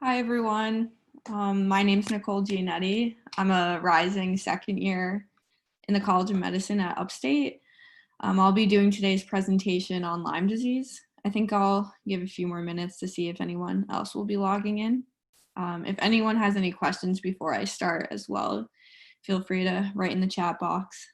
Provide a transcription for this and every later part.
Hi, everyone. My name's Nicole Giannetti. I'm a rising second year in the College of Medicine at Upstate. I'll be doing today's presentation on Lyme disease. I think I'll give a few more minutes to see if anyone else will be logging in. If anyone has any questions before I start as well, feel free to write in the chat box.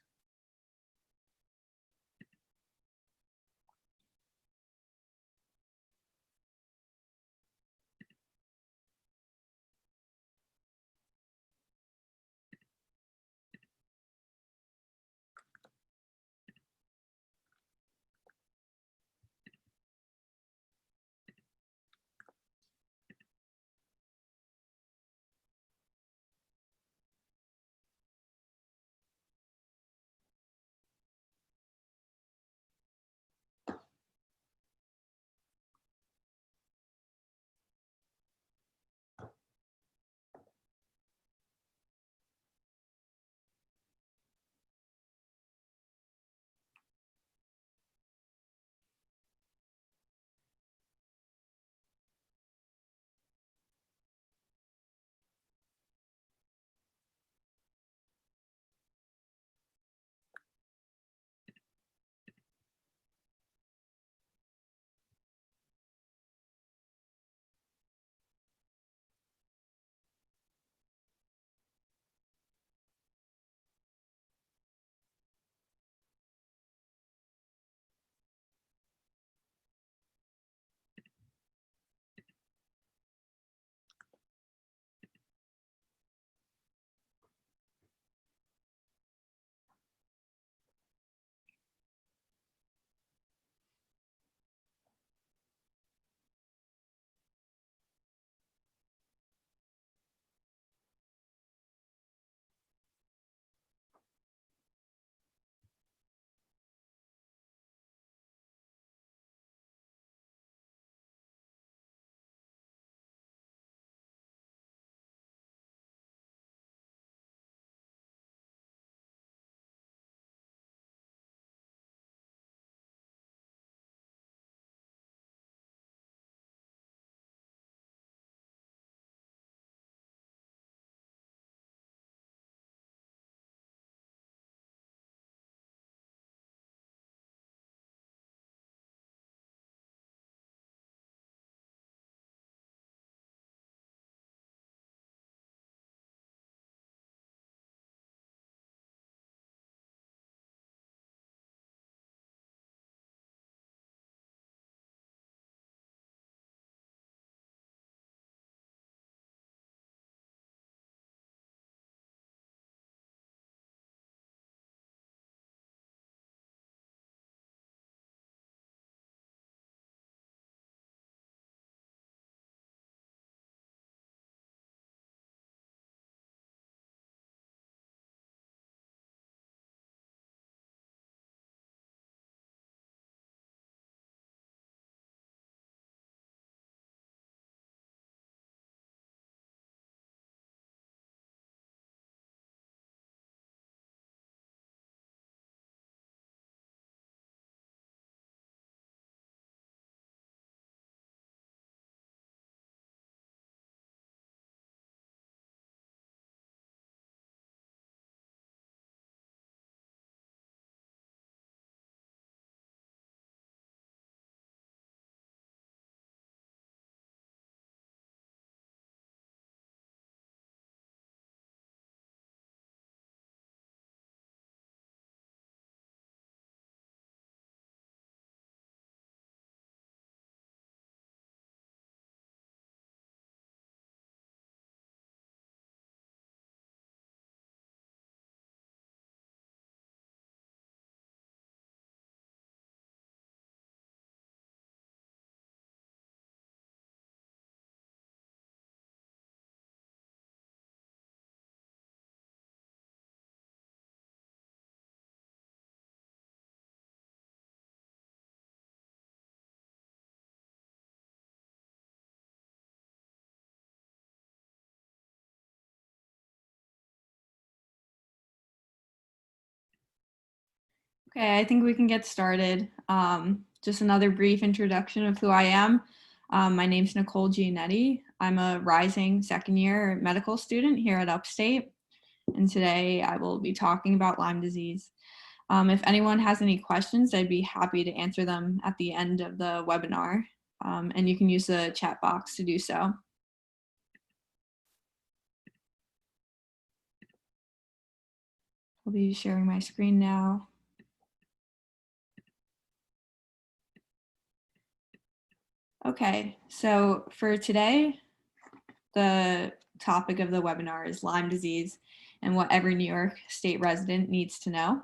Okay, I think we can get started. Just another brief introduction of who I am. My name's Nicole Giannetti. I'm a rising second year medical student here at Upstate, and today I will be talking about Lyme disease. If anyone has any questions, I'd be happy to answer them at the end of the webinar, and you can use the chat box to do so. I'll be sharing my screen now. Okay, so for today, the topic of the webinar is Lyme disease and what every New York State resident needs to know.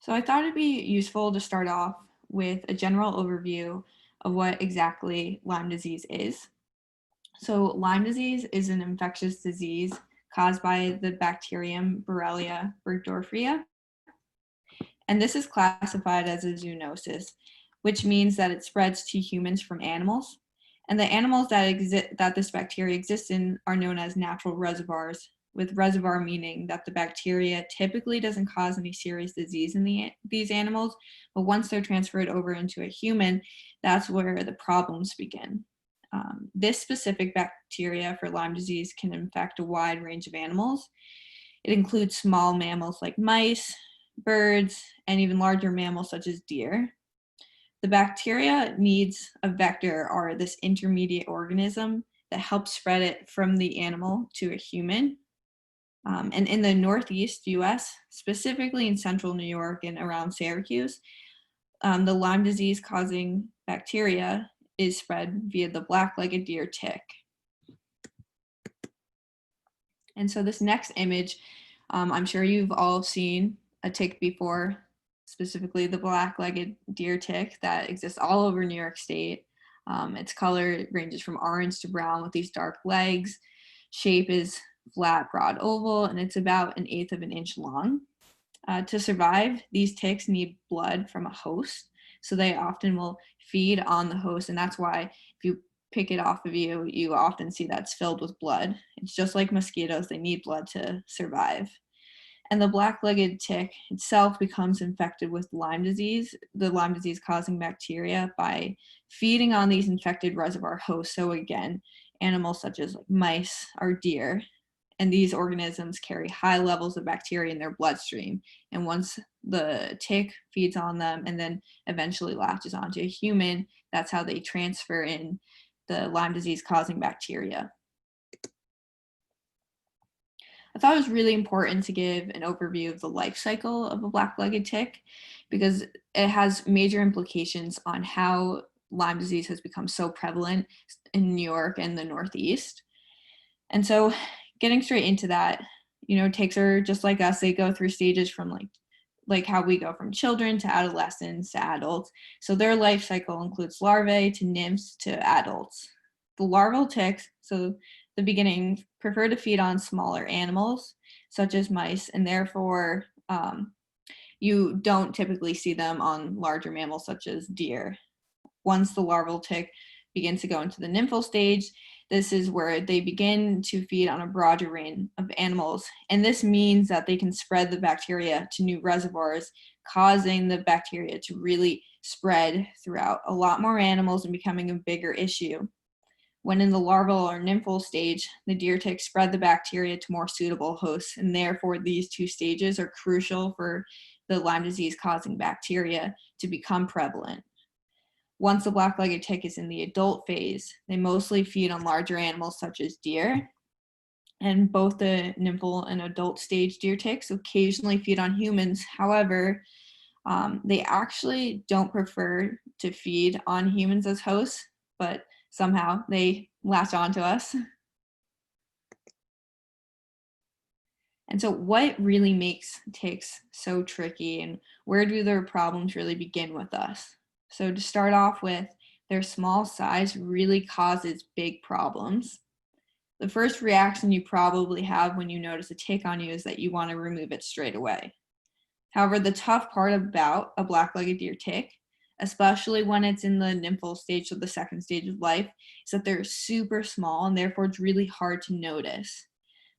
So I thought it'd be useful to start off with a general overview of what exactly Lyme disease is. So Lyme disease is an infectious disease caused by the bacterium Borrelia burgdorferi, and this is classified as a zoonosis, which means that it spreads to humans from animals. And the animals that this bacteria exists in are known as natural reservoirs, with reservoir meaning that the bacteria typically doesn't cause any serious disease in these animals, but once they're transferred over into a human, that's where the problems begin. This specific bacteria for Lyme disease can infect a wide range of animals. It includes small mammals like mice, birds, and even larger mammals such as deer. The bacteria needs a vector, or this intermediate organism, that helps spread it from the animal to a human. And in the Northeast US, specifically in central New York and around Syracuse, the Lyme disease causing bacteria is spread via the black-legged deer tick. And so this next image, I'm sure you've all seen a tick before, specifically the black-legged deer tick that exists all over New York State. Its color ranges from orange to brown with these dark legs. Shape is flat, broad, oval, and it's about 1/8 of an inch long. To survive, these ticks need blood from a host, so they often will feed on the host, and that's why if you pick it off of you, you often see that's filled with blood. It's just like mosquitoes, they need blood to survive. And the black-legged tick itself becomes infected with Lyme disease, the Lyme disease causing bacteria, by feeding on these infected reservoir hosts. So again, animals such as like mice or deer. And these organisms carry high levels of bacteria in their bloodstream. And once the tick feeds on them and then eventually latches onto a human, that's how they transfer in the Lyme disease causing bacteria. I thought it was really important to give an overview of the life cycle of a black-legged tick because it has major implications on how Lyme disease has become so prevalent in New York and the Northeast. And so getting straight into that, ticks are just like us. They go through stages from like how we go from children to adolescents to adults. So their life cycle includes larvae to nymphs to adults. The larval ticks, so the beginning, prefer to feed on smaller animals such as mice, and therefore you don't typically see them on larger mammals such as deer. Once the larval tick begins to go into the nymphal stage, this is where they begin to feed on a broader range of animals. And this means that they can spread the bacteria to new reservoirs, causing the bacteria to really spread throughout a lot more animals and becoming a bigger issue. When in the larval or nymphal stage, the deer tick spread the bacteria to more suitable hosts, and therefore these two stages are crucial for the Lyme disease causing bacteria to become prevalent. Once the black-legged tick is in the adult phase, they mostly feed on larger animals such as deer, and both the nymphal and adult stage deer ticks occasionally feed on humans. However, they actually don't prefer to feed on humans as hosts, but somehow they latch onto us. And so what really makes ticks so tricky, and where do their problems really begin with us? So to start off with, their small size really causes big problems. The first reaction you probably have when you notice a tick on you is that you want to remove it straight away. However, the tough part about a black-legged deer tick, especially when it's in the nymphal stage, so the second stage of life, is that they're super small and therefore it's really hard to notice.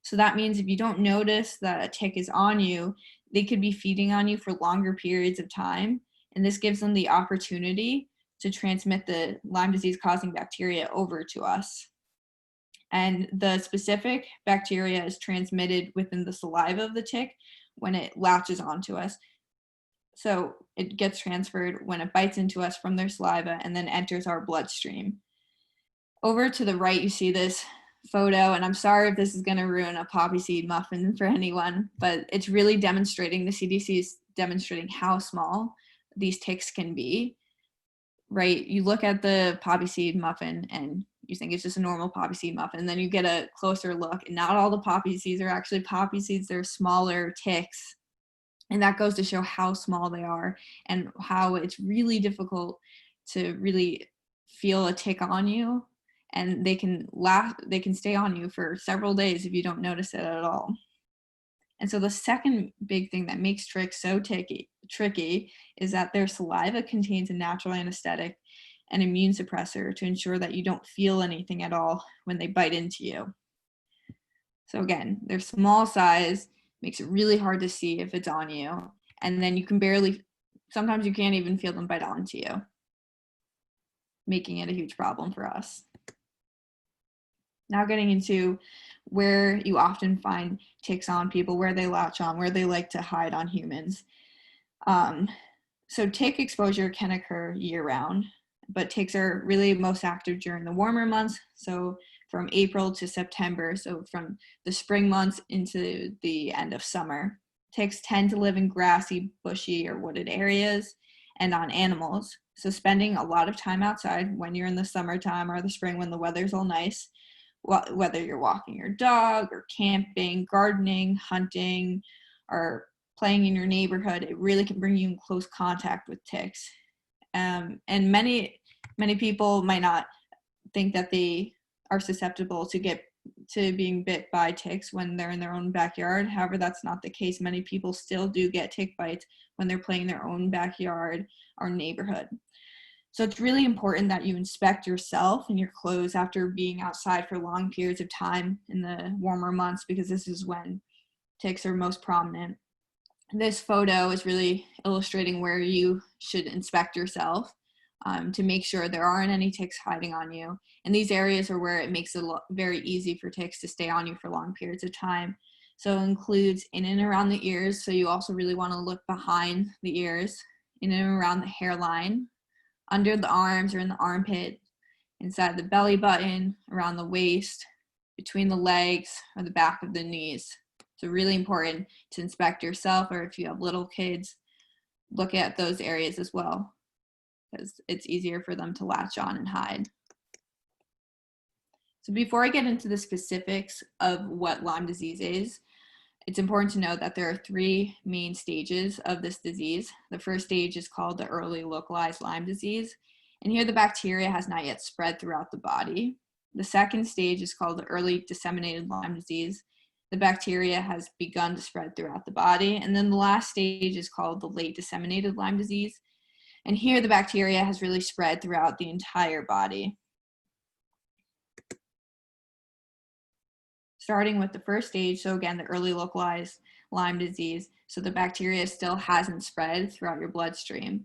So that means if you don't notice that a tick is on you, they could be feeding on you for longer periods of time, and this gives them the opportunity to transmit the Lyme disease causing bacteria over to us. And the specific bacteria is transmitted within the saliva of the tick when it latches onto us. So it gets transferred when it bites into us from their saliva and then enters our bloodstream. Over to the right, you see this photo, and I'm sorry if this is going to ruin a poppy seed muffin for anyone, but it's really demonstrating, the CDC is demonstrating how small these ticks can be, right? You look at the poppy seed muffin and you think it's just a normal poppy seed muffin, and then you get a closer look, and not all the poppy seeds are actually poppy seeds, they're smaller ticks. And that goes to show how small they are and how it's really difficult to really feel a tick on you, and they can stay on you for several days if you don't notice it at all. And so the second big thing that makes ticks so tricky is that their saliva contains a natural anesthetic and immune suppressor to ensure that you don't feel anything at all when they bite into you. So again, their small size makes it really hard to see if it's on you, and then sometimes you can't even feel them bite onto you, making it a huge problem for us. Now getting into where you often find ticks on people, where they latch on, where they like to hide on humans. So tick exposure can occur year-round, but ticks are really most active during the warmer months, so from April to September, so from the spring months into the end of summer. Ticks tend to live in grassy, bushy, or wooded areas and on animals. So spending a lot of time outside when you're in the summertime or the spring when the weather's all nice, whether you're walking your dog or camping, gardening, hunting, or playing in your neighborhood, it really can bring you in close contact with ticks. And many people might not think that they are susceptible to being bit by ticks when they're in their own backyard. However, that's not the case. Many people still do get tick bites when they're playing in their own backyard or neighborhood. So it's really important that you inspect yourself and your clothes after being outside for long periods of time in the warmer months, because this is when ticks are most prominent. This photo is really illustrating where you should inspect yourself to make sure there aren't any ticks hiding on you. And these areas are where it makes it very easy for ticks to stay on you for long periods of time. So it includes in and around the ears. So you also really want to look behind the ears, in and around the hairline, under the arms or in the armpit, inside the belly button, around the waist, between the legs, or the back of the knees. So really important to inspect yourself, or if you have little kids, look at those areas as well, because it's easier for them to latch on and hide. So before I get into the specifics of what Lyme disease is, it's important to note that there are 3 main stages of this disease. The first stage is called the early localized Lyme disease, and here the bacteria has not yet spread throughout the body. The second stage is called the early disseminated Lyme disease. The bacteria has begun to spread throughout the body. And then the last stage is called the late disseminated Lyme disease. And here the bacteria has really spread throughout the entire body. Starting with the first stage, so again, the early localized Lyme disease, so the bacteria still hasn't spread throughout your bloodstream.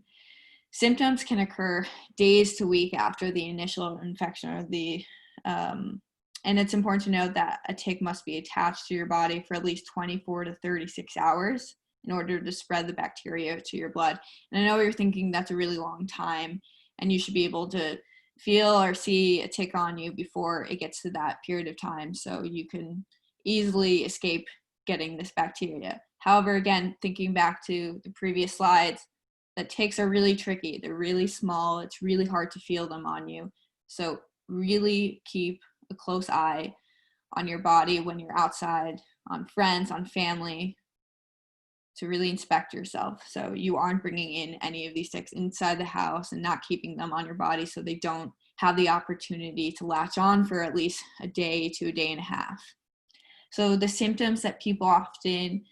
Symptoms can occur days to weeks after the initial infection or and it's important to note that a tick must be attached to your body for at least 24 to 36 hours in order to spread the bacteria to your blood. And I know you're thinking that's a really long time, and you should be able to feel or see a tick on you before it gets to that period of time, so you can easily escape getting this bacteria. However, again, thinking back to the previous slides, the ticks are really tricky. They're really small. It's really hard to feel them on you. So really keep a close eye on your body when you're outside, on friends, on family, to really inspect yourself so you aren't bringing in any of these ticks inside the house and not keeping them on your body so they don't have the opportunity to latch on for at least a day to a day and a half. So the symptoms that people often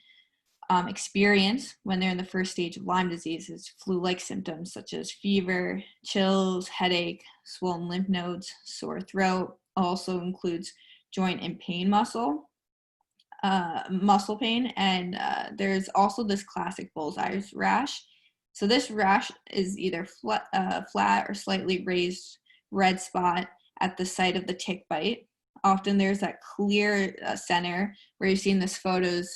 experience when they're in the first stage of Lyme disease is flu-like symptoms such as fever, chills, headache, swollen lymph nodes, sore throat. Also includes joint and pain muscle. muscle pain, and there's also this classic bullseye's rash. So this rash is either flat or slightly raised red spot at the site of the tick bite. Often there's that clear center where you've seen this photos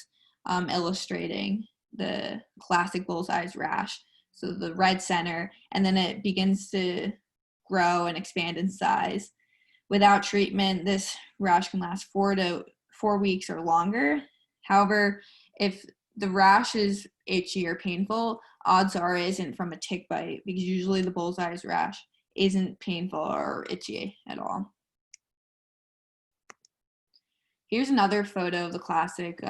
illustrating the classic bullseye's rash. So the red center, and then it begins to grow and expand in size. Without treatment, this rash can last 4 weeks or longer. However, if the rash is itchy or painful, odds are it isn't from a tick bite, because usually the bullseye's rash isn't painful or itchy at all. Here's another photo of the classic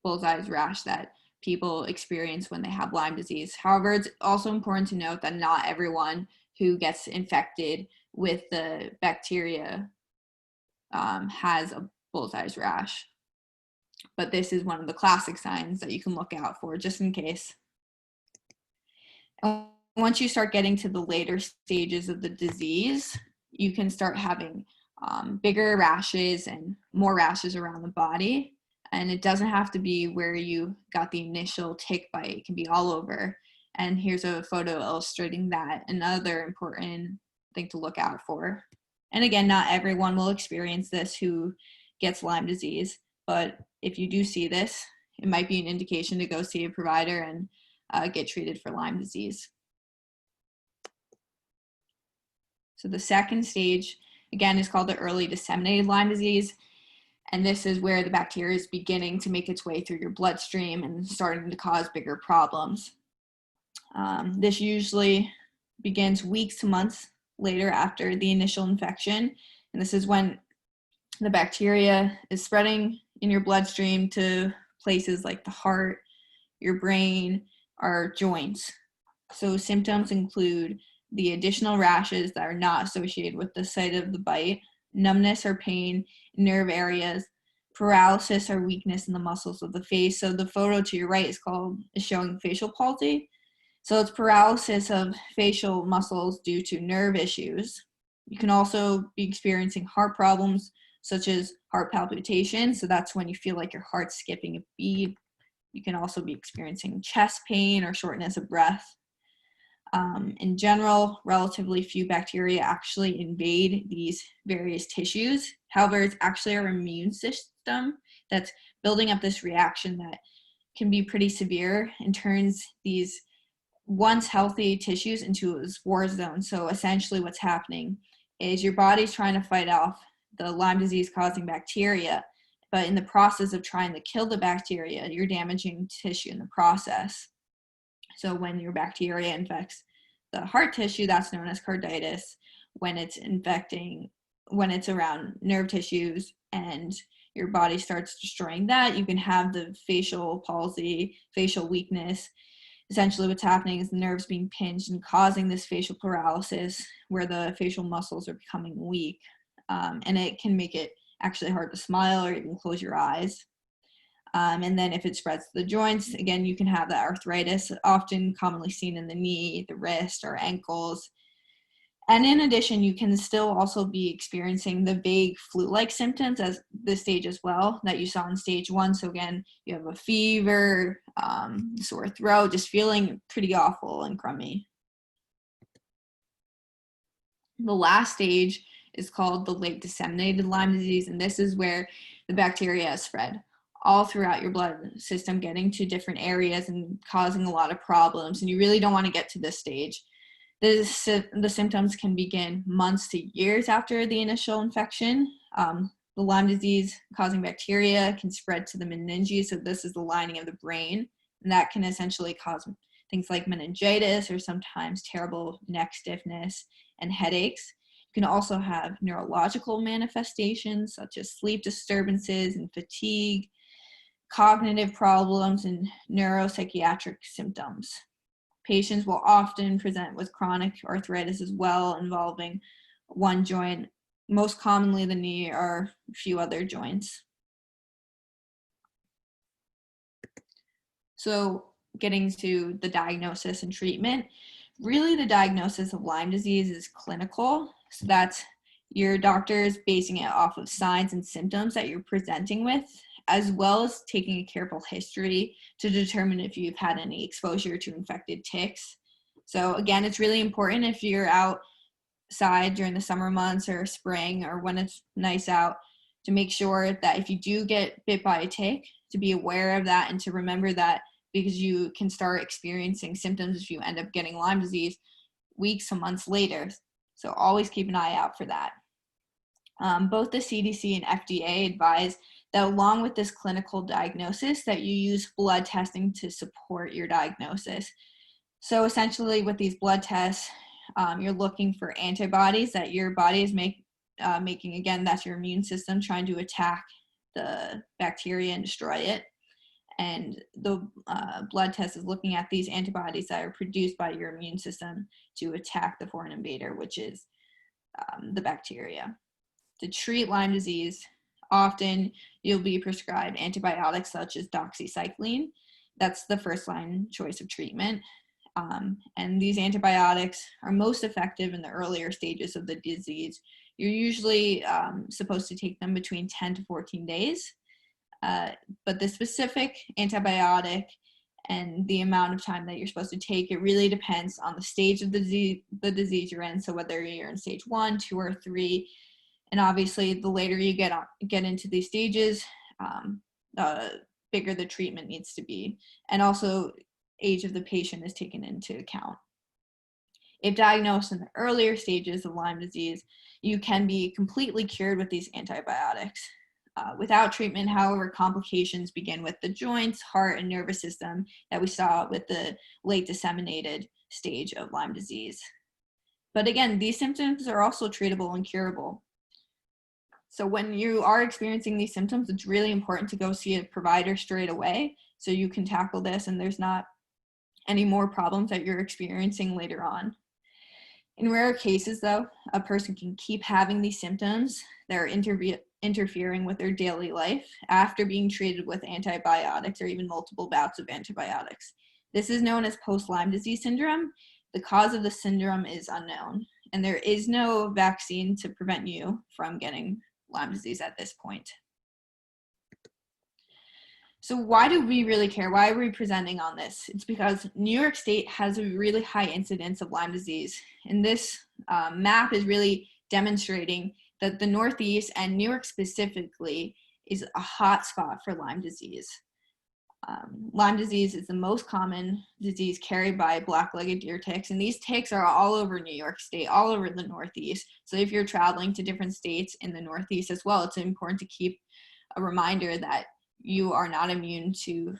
bullseye's rash that people experience when they have Lyme disease. However, it's also important to note that not everyone who gets infected with the bacteria has a bullseye's rash. But this is one of the classic signs that you can look out for just in case. And once you start getting to the later stages of the disease, you can start having bigger rashes and more rashes around the body. And it doesn't have to be where you got the initial tick bite. It can be all over. And here's a photo illustrating that, another important thing to look out for. And again, not everyone will experience this who gets Lyme disease, but if you do see this, it might be an indication to go see a provider and get treated for Lyme disease. So the second stage, again, is called the early disseminated Lyme disease. And this is where the bacteria is beginning to make its way through your bloodstream and starting to cause bigger problems. This usually begins weeks to months later after the initial infection. And this is when the bacteria is spreading in your bloodstream to places like the heart, your brain, or joints. So symptoms include the additional rashes that are not associated with the site of the bite, numbness or pain in nerve areas, paralysis or weakness in the muscles of the face. So the photo to your right is showing facial palsy. So it's paralysis of facial muscles due to nerve issues. You can also be experiencing heart problems, such as heart palpitation. So that's when you feel like your heart's skipping a beat. You can also be experiencing chest pain or shortness of breath. In general, relatively few bacteria actually invade these various tissues. However, it's actually our immune system that's building up this reaction that can be pretty severe and turns these once healthy tissues into a war zone. So essentially what's happening is your body's trying to fight off the Lyme disease causing bacteria, but in the process of trying to kill the bacteria, you're damaging tissue in the process. So when your bacteria infects the heart tissue, that's known as carditis. When it's around nerve tissues and your body starts destroying that, you can have the facial palsy, facial weakness. Essentially what's happening is the nerves being pinched and causing this facial paralysis where the facial muscles are becoming weak. And it can make it actually hard to smile or even close your eyes. And then if it spreads to the joints, again, you can have that arthritis, often commonly seen in the knee, the wrist, or ankles. And in addition, you can still also be experiencing the vague flu-like symptoms as this stage as well that you saw in stage 1. So again, you have a fever, sore throat, just feeling pretty awful and crummy. The last stage is called the late disseminated Lyme disease, and this is where the bacteria has spread all throughout your blood system, getting to different areas and causing a lot of problems, and you really don't want to get to this stage. The symptoms can begin months to years after the initial infection. The Lyme disease causing bacteria can spread to the meninges, so this is the lining of the brain, and that can essentially cause things like meningitis or sometimes terrible neck stiffness and headaches. You can also have neurological manifestations such as sleep disturbances and fatigue, cognitive problems, and neuropsychiatric symptoms. Patients will often present with chronic arthritis as well, involving one joint, most commonly the knee, or a few other joints. So getting to the diagnosis and treatment, really the diagnosis of Lyme disease is clinical. So that's your doctor is basing it off of signs and symptoms that you're presenting with, as well as taking a careful history to determine if you've had any exposure to infected ticks. So again, it's really important if you're outside during the summer months or spring or when it's nice out to make sure that if you do get bit by a tick, to be aware of that and to remember that, because you can start experiencing symptoms if you end up getting Lyme disease weeks to months later. So always keep an eye out for that. Both the CDC and FDA advise that along with this clinical diagnosis that you use blood testing to support your diagnosis. So essentially with these blood tests, you're looking for antibodies that your body is making. Again, that's your immune system trying to attack the bacteria and destroy it. And the blood test is looking at these antibodies that are produced by your immune system to attack the foreign invader, which is the bacteria. To treat Lyme disease, often you'll be prescribed antibiotics such as doxycycline. That's the first line choice of treatment. And these antibiotics are most effective in the earlier stages of the disease. You're usually supposed to take them between 10 to 14 days. But the specific antibiotic and the amount of time that you're supposed to take, it really depends on the stage of the disease you're in. So whether you're in stage 1, 2, or 3, and obviously the later you get into these stages, the bigger the treatment needs to be. And also age of the patient is taken into account. If diagnosed in the earlier stages of Lyme disease, you can be completely cured with these antibiotics. Without treatment, however, complications begin with the joints, heart, and nervous system that we saw with the late disseminated stage of Lyme disease. But again, these symptoms are also treatable and curable. So when you are experiencing these symptoms, it's really important to go see a provider straight away so you can tackle this and there's not any more problems that you're experiencing later on. In rare cases, though, a person can keep having these symptoms that are interfering with their daily life after being treated with antibiotics or even multiple bouts of antibiotics. This is known as post-Lyme disease syndrome. The cause of the syndrome is unknown, and there is no vaccine to prevent you from getting Lyme disease at this point. So why do we really care? Why are we presenting on this? It's because New York State has a really high incidence of Lyme disease. And this map is really demonstrating that the Northeast and New York specifically is a hot spot for Lyme disease. Lyme disease is the most common disease carried by black-legged deer ticks, and these ticks are all over New York State, all over the Northeast. So if you're traveling to different states in the Northeast as well, it's important to keep a reminder that you are not immune to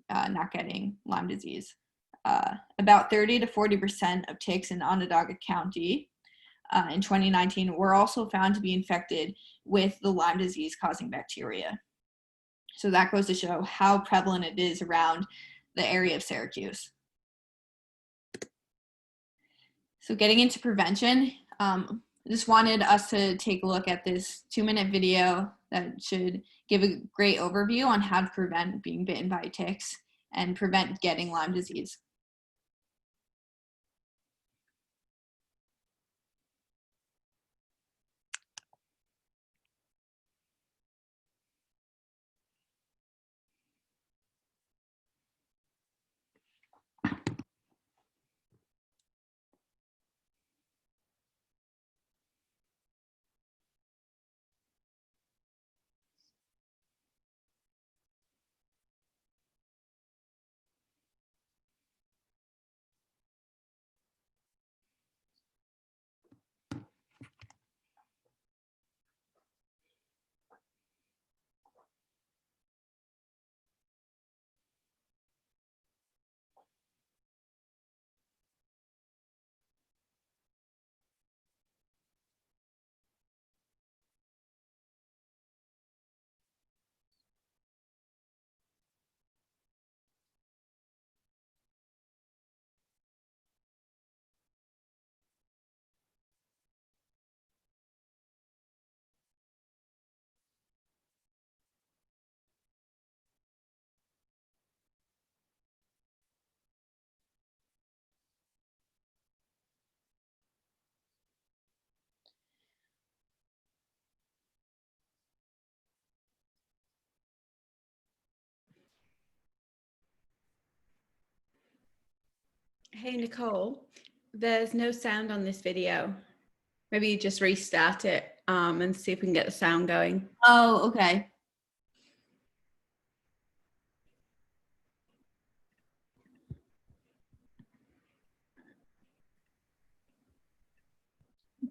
not getting Lyme disease. About 30 to 40% of ticks in Onondaga County in 2019 were also found to be infected with the Lyme disease causing bacteria. So that goes to show how prevalent it is around the area of Syracuse. So getting into prevention, just wanted us to take a look at this 2-minute video that should give a great overview on how to prevent being bitten by ticks and prevent getting Lyme disease. Hey, Nicole, there's no sound on this video. Maybe you just restart it and see if we can get the sound going. Oh, okay.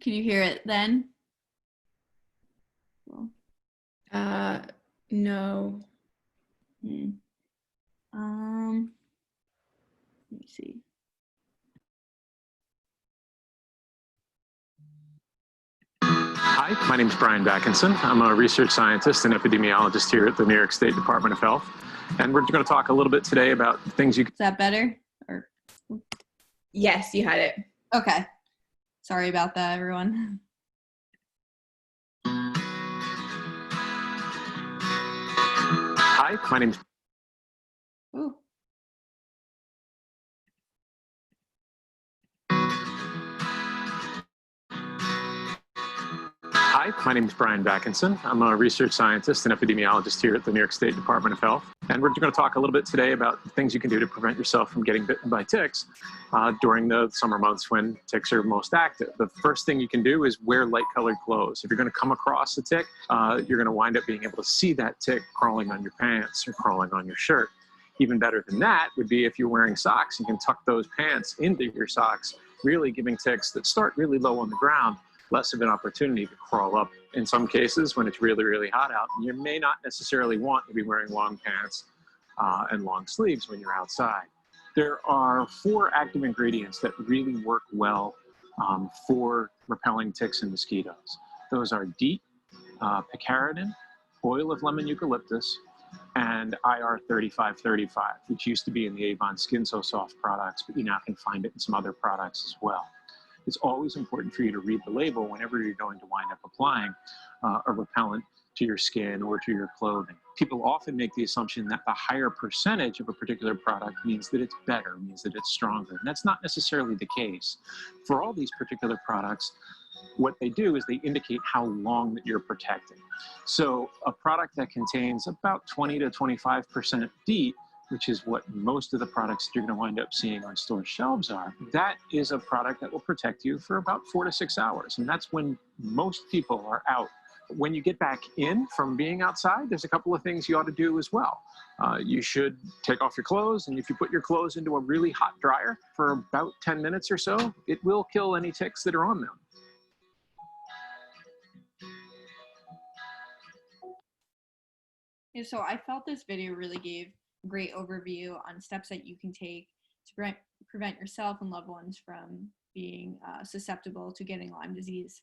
Can you hear it then? No. Let me see. Hi, my name is Brian Backinson. I'm a research scientist and epidemiologist here at the New York State Department of Health. And we're going to talk a little bit today about things you can... Is that better? Or Yes, you had it. okay. Sorry about that, everyone. Hi, my name is... Ooh. Hi, my name is Brian Backinson. I'm a research scientist and epidemiologist here at the New York State Department of Health. And we're going to talk a little bit today about things you can do to prevent yourself from getting bitten by ticks during the summer months when ticks are most active. The first thing you can do is wear light-colored clothes. If you're going to come across a tick, you're going to wind up being able to see that tick crawling on your pants or crawling on your shirt. Even better than that would be if you're wearing socks, you can tuck those pants into your socks, really giving ticks that start really low on the ground less of an opportunity to crawl up. In some cases, when it's really, really hot out, you may not necessarily want to be wearing long pants and long sleeves when you're outside. There are 4 active ingredients that really work well for repelling ticks and mosquitoes. Those are DEET, picaridin, oil of lemon eucalyptus, and IR 3535, which used to be in the Avon Skin So Soft products, but you now can find it in some other products as well. It's always important for you to read the label whenever you're going to wind up applying a repellent to your skin or to your clothing. People often make the assumption that the higher percentage of a particular product means that it's better, means that it's stronger. And that's not necessarily the case. For all these particular products, what they do is they indicate how long that you're protecting. So a product that contains about 20 to 25% DEET, which is what most of the products that you're going to wind up seeing on store shelves are, that is a product that will protect you for about 4 to 6 hours. And that's when most people are out. When you get back in from being outside, there's a couple of things you ought to do as well. You should take off your clothes, and if you put your clothes into a really hot dryer for about 10 minutes or so, it will kill any ticks that are on them. Yeah, so I felt this video really gave a great overview on steps that you can take to prevent yourself and loved ones from being susceptible to getting Lyme disease.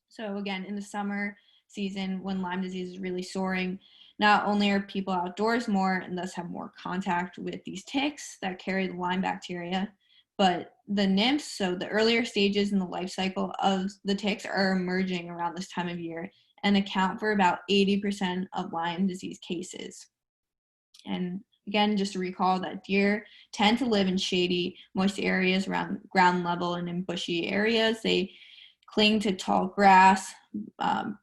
So again, in the summer season, when Lyme disease is really soaring, not only are people outdoors more and thus have more contact with these ticks that carry the Lyme bacteria, but the nymphs, so the earlier stages in the life cycle of the ticks, are emerging around this time of year and account for about 80% of Lyme disease cases. And again, just to recall that deer tend to live in shady, moist areas around ground level and in bushy areas. They cling to tall grass,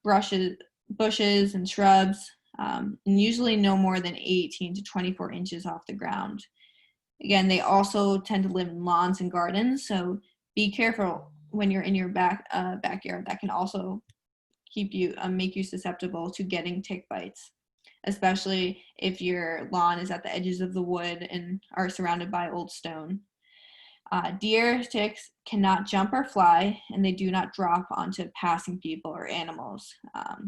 bushes and shrubs, and usually no more than 18 to 24 inches off the ground. Again, they also tend to live in lawns and gardens, so be careful when you're in your backyard. That can also keep you make you susceptible to getting tick bites, especially if your lawn is at the edges of the wood and are surrounded by old stone. Deer ticks cannot jump or fly, and they do not drop onto passing people or animals.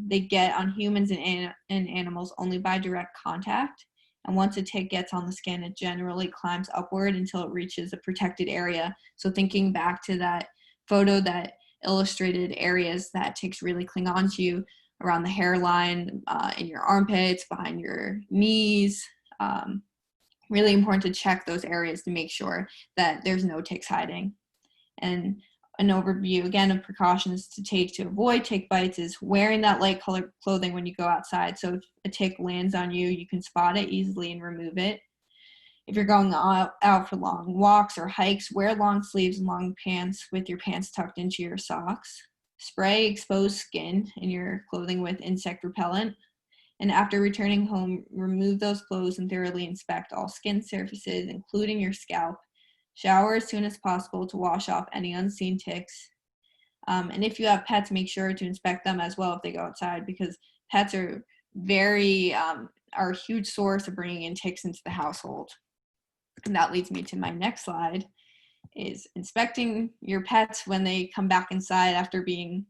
They get on humans and animals only by direct contact. And once a tick gets on the skin, it generally climbs upward until it reaches a protected area. So thinking back to that photo that illustrated areas that ticks really cling on to you, around the hairline, in your armpits, behind your knees. Really important to check those areas to make sure that there's no ticks hiding. And an overview again of precautions to take to avoid tick bites is wearing that light colored clothing when you go outside. So if a tick lands on you, you can spot it easily and remove it. If you're going out for long walks or hikes, wear long sleeves and long pants with your pants tucked into your socks. Spray exposed skin in your clothing with insect repellent. And after returning home, remove those clothes and thoroughly inspect all skin surfaces, including your scalp. Shower as soon as possible to wash off any unseen ticks. And if you have pets, make sure to inspect them as well if they go outside, because pets are are a huge source of bringing in ticks into the household. And that leads me to my next slide, is inspecting your pets when they come back inside after being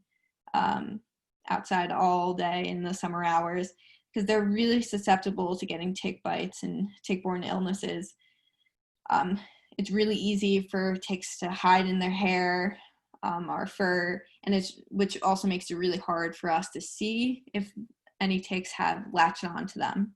outside all day in the summer hours, because they're really susceptible to getting tick bites and tick-borne illnesses. It's really easy for ticks to hide in their hair or fur, and which also makes it really hard for us to see if any ticks have latched onto them.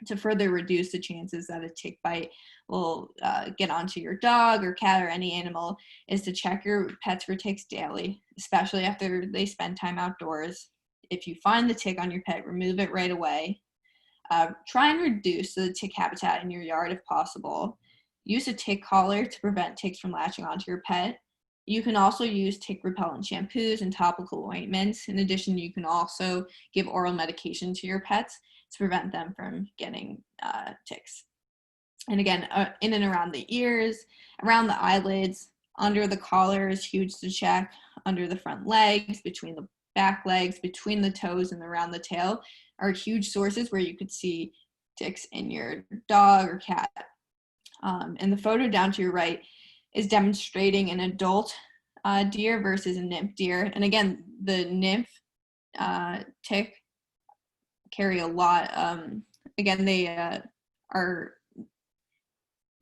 To further reduce the chances that a tick bite will get onto your dog or cat or any animal is to check your pets for ticks daily, especially after they spend time outdoors. If you find the tick on your pet, remove it right away. Try and reduce the tick habitat in your yard if possible. Use a tick collar to prevent ticks from latching onto your pet. You can also use tick repellent shampoos and topical ointments. In addition, you can also give oral medication to your pets to prevent them from getting ticks. And again, in and around the ears, around the eyelids, under the collar is huge to check, under the front legs, between the back legs, between the toes, and around the tail are huge sources where you could see ticks in your dog or cat. And the photo down to your right is demonstrating an adult deer versus a nymph deer. And again, the nymph tick carry a lot. Again, they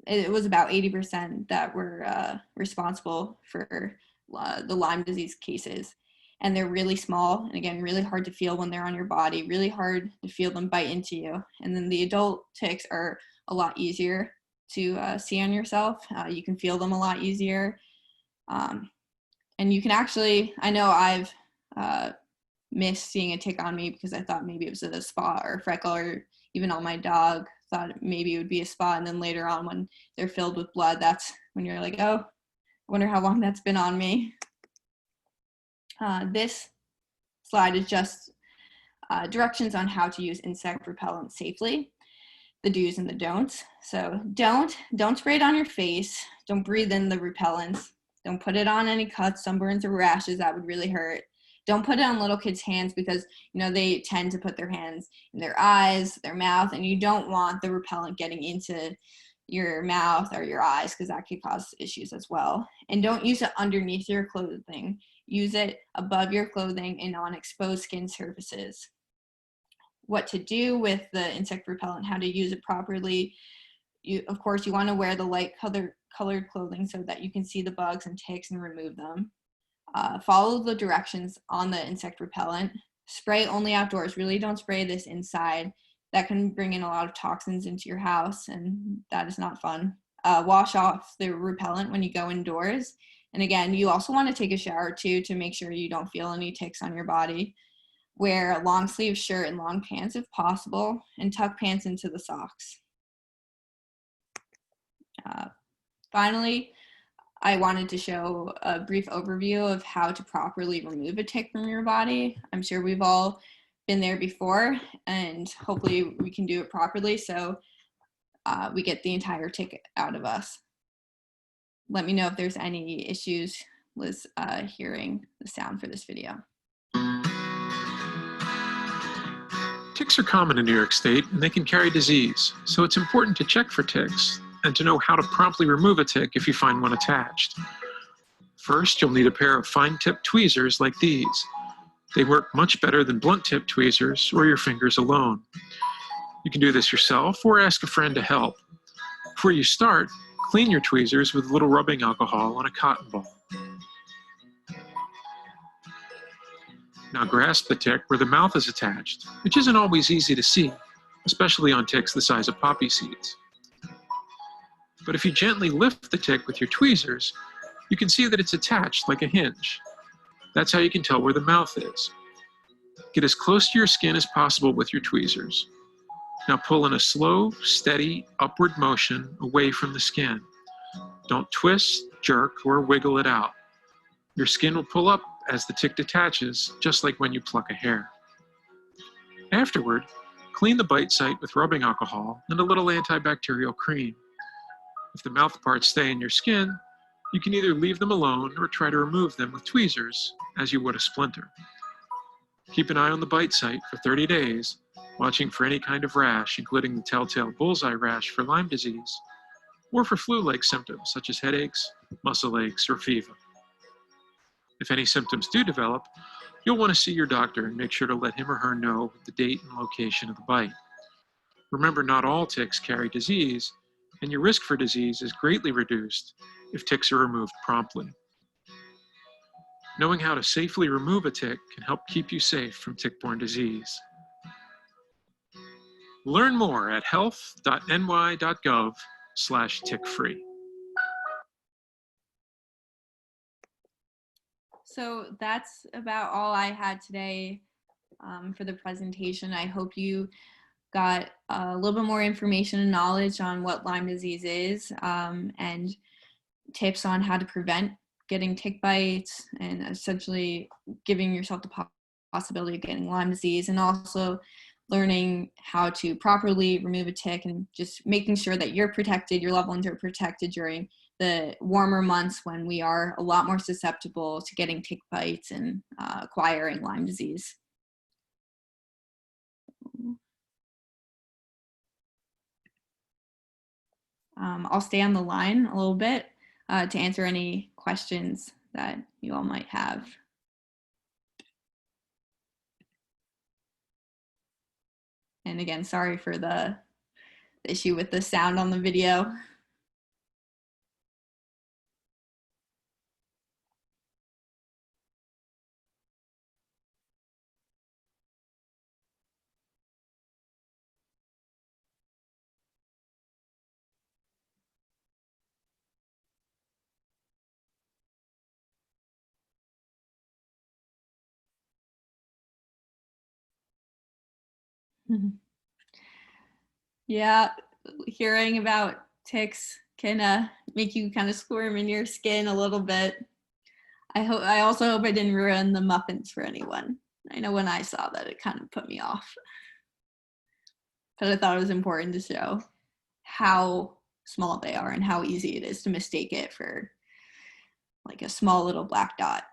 it was about 80% that were responsible for the Lyme disease cases. And they're really small, and again, really hard to feel when they're on your body, really hard to feel them bite into you. And then the adult ticks are a lot easier to see on yourself. You can feel them a lot easier. And you can actually, I know I've missed seeing a tick on me because I thought maybe it was a spot or a freckle, or even on my dog, thought maybe it would be a spot. And then later on, when they're filled with blood, that's when you're like, oh, I wonder how long that's been on me. This slide is just directions on how to use insect repellent safely, the do's and the don'ts. So don't spray it on your face. Don't breathe in the repellents. Don't put it on any cuts, sunburns, or rashes. That would really hurt. Don't put it on little kids' hands because, you know, they tend to put their hands in their eyes, their mouth, and you don't want the repellent getting into your mouth or your eyes because that could cause issues as well. And don't use it underneath your clothing. Use it above your clothing and on exposed skin surfaces. What to do with the insect repellent, how to use it properly. Of course, you want to wear the light colored clothing so that you can see the bugs and ticks and remove them. Follow the directions on the insect repellent. Spray only outdoors. Really don't spray this inside. That can bring in a lot of toxins into your house, and that is not fun. Wash off the repellent when you go indoors. And again, you also want to take a shower too to make sure you don't feel any ticks on your body. Wear a long sleeve shirt and long pants if possible, and tuck pants into the socks. Finally, I wanted to show a brief overview of how to properly remove a tick from your body. I'm sure we've all been there before, and hopefully we can do it properly so we get the entire tick out of us. Let me know if there's any issues with hearing the sound for this video. Ticks are common in New York State, and they can carry disease, so it's important to check for ticks and to know how to promptly remove a tick if you find one attached. First, you'll need a pair of fine-tipped tweezers like these. They work much better than blunt-tipped tweezers or your fingers alone. You can do this yourself or ask a friend to help. Before you start, clean your tweezers with a little rubbing alcohol on a cotton ball. Now grasp the tick where the mouth is attached, which isn't always easy to see, especially on ticks the size of poppy seeds. But if you gently lift the tick with your tweezers, you can see that it's attached like a hinge. That's how you can tell where the mouth is. Get as close to your skin as possible with your tweezers. Now pull in a slow, steady, upward motion away from the skin. Don't twist, jerk, or wiggle it out. Your skin will pull up as the tick detaches, just like when you pluck a hair. Afterward, clean the bite site with rubbing alcohol and a little antibacterial cream. If the mouth parts stay in your skin, you can either leave them alone or try to remove them with tweezers, as you would a splinter. Keep an eye on the bite site for 30 days, watching for any kind of rash, including the telltale bullseye rash for Lyme disease, or for flu-like symptoms such as headaches, muscle aches, or fever. If any symptoms do develop, you'll want to see your doctor and make sure to let him or her know the date and location of the bite. Remember, not all ticks carry disease, and your risk for disease is greatly reduced if ticks are removed promptly. Knowing how to safely remove a tick can help keep you safe from tick-borne disease. Learn more at health.ny.gov/tick-free. So that's about all I had today for the presentation. I hope you got a little bit more information and knowledge on what Lyme disease is, and tips on how to prevent getting tick bites, and essentially giving yourself the possibility of getting Lyme disease, and also learning how to properly remove a tick, and just making sure that you're protected, your loved ones are protected during the warmer months when we are a lot more susceptible to getting tick bites and acquiring Lyme disease. I'll stay on the line a little bit to answer any questions that you all might have. And again, sorry for the issue with the sound on the video. Yeah, hearing about ticks can make you kind of squirm in your skin a little bit. I also hope I didn't ruin the muffins for anyone. I know when I saw that, it kind of put me off. But I thought it was important to show how small they are and how easy it is to mistake it for like a small little black dot.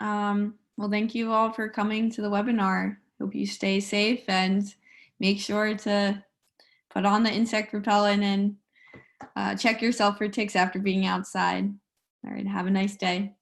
Well, thank you all for coming to the webinar. Hope you stay safe and make sure to put on the insect repellent and check yourself for ticks after being outside. All right, have a nice day.